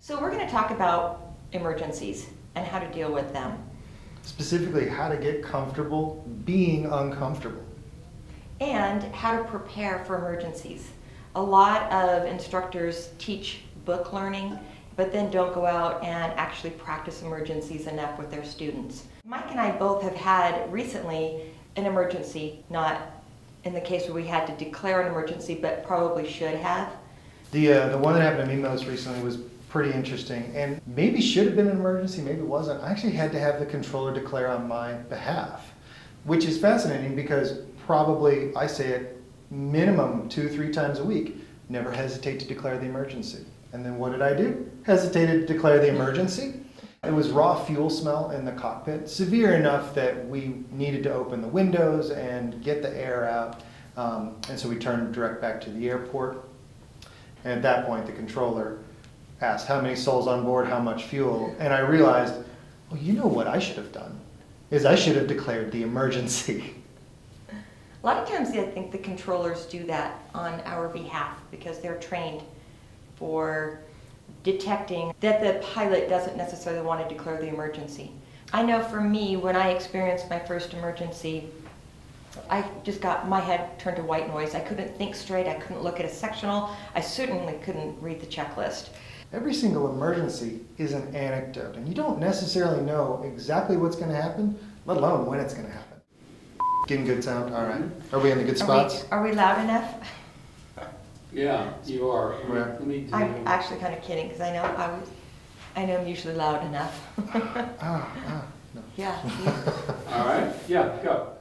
So we're going to talk about emergencies and how to deal with them. Specifically, how to get comfortable being uncomfortable. And how to prepare for emergencies. A lot of instructors teach book learning, but then don't go out and actually practice emergencies enough with their students. Mike and I both have had recently an emergency, not in the case where we had to declare an emergency, but probably should have. The one that happened to me most recently was pretty interesting, and maybe should have been an emergency, maybe it wasn't. I actually had to have the controller declare on my behalf, which is fascinating because probably, I say it, minimum 2-3 times a week, never hesitate to declare the emergency. And then what did I do? Hesitated to declare the emergency. It was raw fuel smell in the cockpit, severe enough that we needed to open the windows and get the air out. And so we turned direct back to the airport. And at that point, the controller asked how many souls on board, how much fuel. And I realized, well, you know what I should have done, is I should have declared the emergency. A lot of times I think the controllers do that on our behalf because they're trained for detecting that the pilot doesn't necessarily want to declare the emergency. I know for me, when I experienced my first emergency, I just got my head turned to white noise. I couldn't think straight, I couldn't look at a sectional, I certainly couldn't read the checklist. Every single emergency is an anecdote, and you don't necessarily know exactly what's going to happen, let alone when it's going to happen. Getting good sound? All right. Are we in the good spots? Are we loud enough? Yeah, you are. Right. Let me do. I'm actually kind of kidding because I know I'm usually loud enough. No. Yeah. All right. Yeah, go.